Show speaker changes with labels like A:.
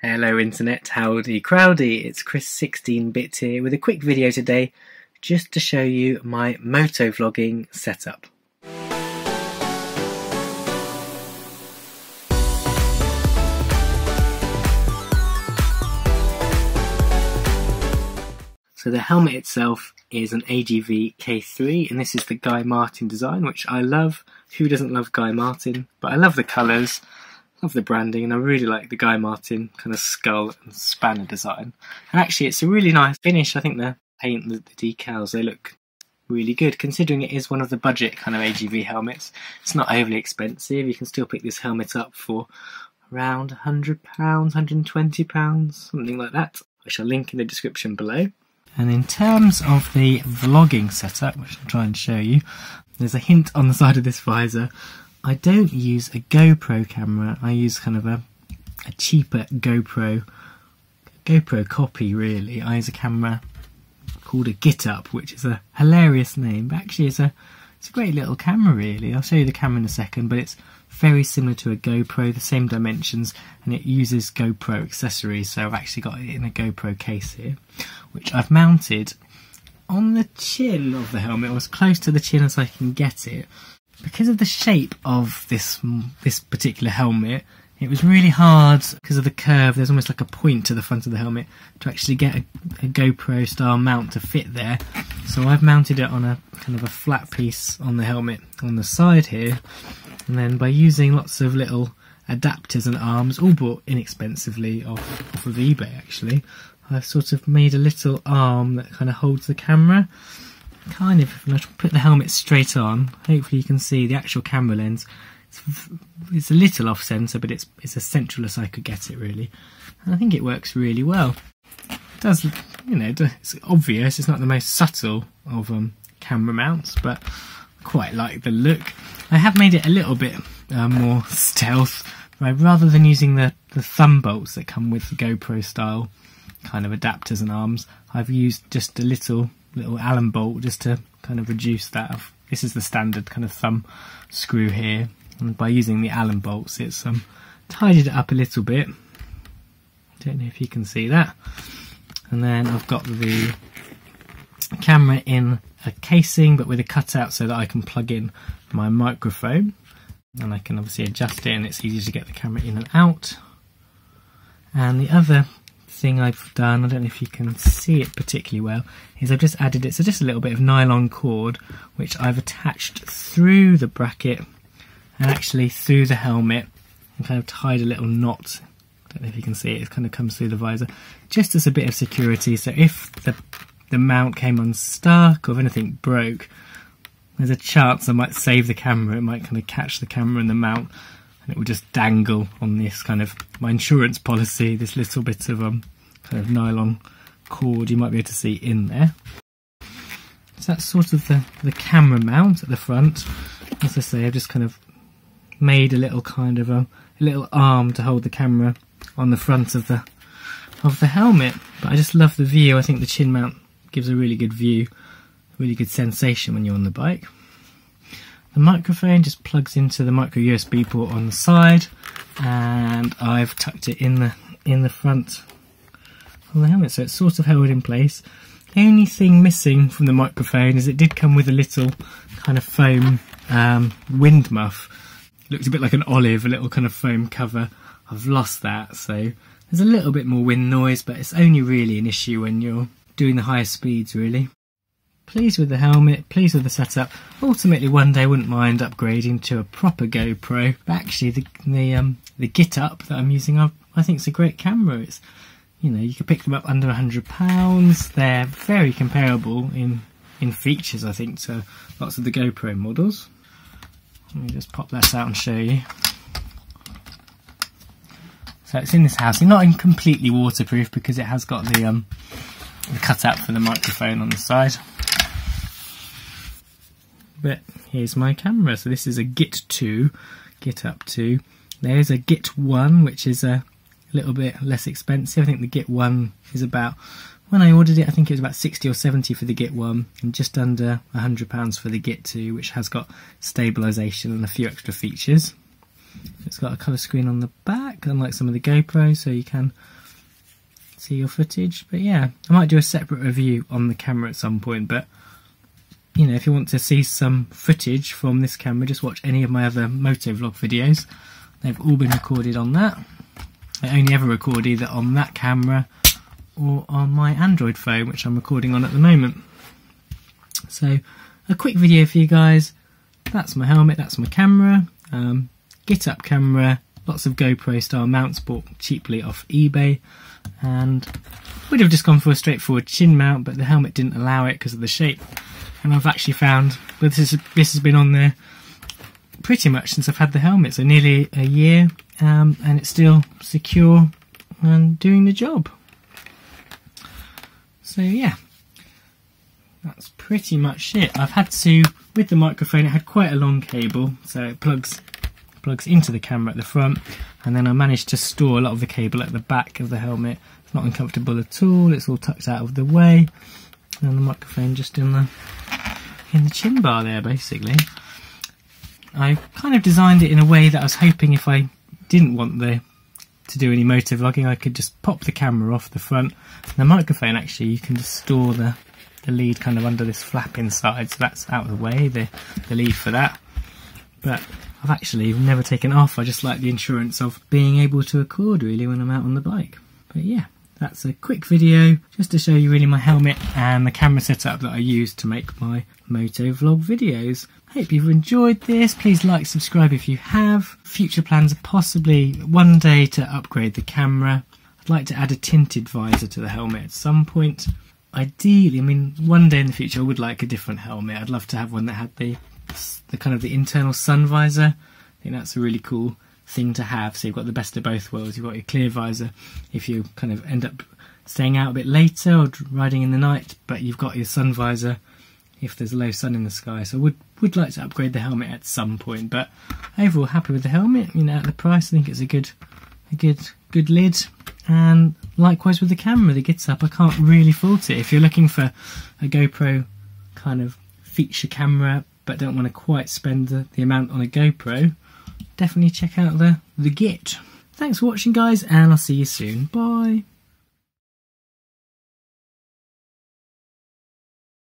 A: Hello internet, howdy crowdy, it's Chris 16-bit here with a quick video today just to show you my motovlogging setup. So the helmet itself is an AGV K3 and this is the Guy Martin design, which I love. Who doesn't love Guy Martin? But I love the colours. Love the branding, and I really like the Guy Martin kind of skull and spanner design. And actually it's a really nice finish. I think the paint, the decals, they look really good considering it is one of the budget kind of AGV helmets. It's not overly expensive. You can still pick this helmet up for around £100, £120, something like that, which I'll link in the description below. And in terms of the vlogging setup, which I'll try and show you, there's a hint on the side of this visor. I don't use a GoPro camera, I use kind of a cheaper GoPro copy really. I use a camera called a Gitup, which is a hilarious name, but actually it's a great little camera really. I'll show you the camera in a second, but it's very similar to a GoPro, the same dimensions, and it uses GoPro accessories, so I've actually got it in a GoPro case here, which I've mounted on the chin of the helmet, or as close to the chin as I can get it. Because of the shape of this particular helmet, it was really hard because of the curve. There's almost like a point to the front of the helmet to actually get a GoPro style mount to fit there. So I've mounted it on a kind of a flat piece on the helmet on the side here, and then by using lots of little adapters and arms, all bought inexpensively off of eBay actually, I've sort of made a little arm that kind of holds the camera. Kind of, when I put the helmet straight on, hopefully you can see the actual camera lens. It's a little off centre, but it's as central as I could get it really. And I think it works really well. It does, you know, it's obvious, it's not the most subtle of camera mounts, but I quite like the look. I have made it a little bit more stealth, right? Rather than using the thumb bolts that come with the GoPro style kind of adapters and arms, I've used just a little Allen bolt just to kind of reduce that. This is the standard kind of thumb screw here, and by using the Allen bolts it's tidied it up a little bit. Don't know if you can see that. And then I've got the camera in a casing but with a cutout so that I can plug in my microphone, and I can obviously adjust it and it's easy to get the camera in and out. And the other thing I've done, I don't know if you can see it particularly well, is I've just added it, so just a little bit of nylon cord which I've attached through the bracket and actually through the helmet and kind of tied a little knot. I don't know if you can see it, it kind of comes through the visor just as a bit of security, so if the mount came unstuck or if anything broke, there's a chance I might save the camera. It might kind of catch the camera and the mount and it would just dangle on this kind of, my insurance policy, this little bit of kind of nylon cord you might be able to see in there. So that's sort of the camera mount at the front. As I say, I've just kind of made a little kind of a little arm to hold the camera on the front of the helmet. But I just love the view. I think the chin mount gives a really good view, really good sensation when you're on the bike. The microphone just plugs into the micro USB port on the side, and I've tucked it in the front of the helmet, so it's sort of held in place. The only thing missing from the microphone is it did come with a little kind of foam wind muff. It looks a bit like an olive, a little kind of foam cover. I've lost that, so there's a little bit more wind noise, but it's only really an issue when you're doing the higher speeds really. Pleased with the helmet, pleased with the setup. Ultimately one day I wouldn't mind upgrading to a proper GoPro, but actually the Gitup that I'm using I think it's a great camera. It's, you know, you could pick them up under £100. They're very comparable in features I think to lots of the GoPro models. Let me just pop that out and show you. So it's in this housing, not completely waterproof because it has got the cutout for the microphone on the side. But here's my camera. So this is a Gitup 2. There's a Git 1, which is a little bit less expensive. I think the Git 1 is about, when I ordered it, I think it was about 60 or 70 for the Git 1 and just under £100 for the Git 2, which has got stabilisation and a few extra features. It's got a colour screen on the back, unlike some of the GoPros, so you can see your footage. But yeah, I might do a separate review on the camera at some point, but you know, if you want to see some footage from this camera, just watch any of my other motovlog videos. They've all been recorded on that. I only ever record either on that camera or on my Android phone, which I'm recording on at the moment. So a quick video for you guys. That's my helmet, that's my camera, Gitup camera, lots of GoPro style mounts bought cheaply off eBay, and would have just gone for a straightforward chin mount, but the helmet didn't allow it because of the shape. And I've actually found, but this has been on there pretty much since I've had the helmet, so nearly a year, and it's still secure and doing the job. So yeah, that's pretty much it. I've had to, with the microphone, it had quite a long cable, so it plugs into the camera at the front, and then I managed to store a lot of the cable at the back of the helmet. It's not uncomfortable at all, it's all tucked out of the way, and the microphone just in the chin bar there, basically. I kind of designed it in a way that I was hoping if I didn't want to do any motovlogging, I could just pop the camera off the front. And the microphone, actually, you can just store the lead kind of under this flap inside, so that's out of the way, the lead for that. But I've actually never taken it off. I just like the insurance of being able to record, really, when I'm out on the bike. But yeah, that's a quick video just to show you really my helmet and the camera setup that I use to make my motovlog videos. Hope you've enjoyed this. Please like, subscribe if you have. Future plans are possibly one day to upgrade the camera. I'd like to add a tinted visor to the helmet at some point. Ideally, I mean, one day in the future I would like a different helmet. I'd love to have one that had the kind of the internal sun visor. I think that's a really cool thing to have, so you've got the best of both worlds. You've got your clear visor if you kind of end up staying out a bit later or riding in the night, but you've got your sun visor if there's low sun in the sky. So I would like to upgrade the helmet at some point, but overall happy with the helmet. You know, at the price, I think it's a good lid. And likewise with the camera, the Gitup, I can't really fault it. If you're looking for a GoPro kind of feature camera but don't want to quite spend the amount on a GoPro, definitely check out the Git. Thanks for watching, guys, and I'll see you soon. Bye.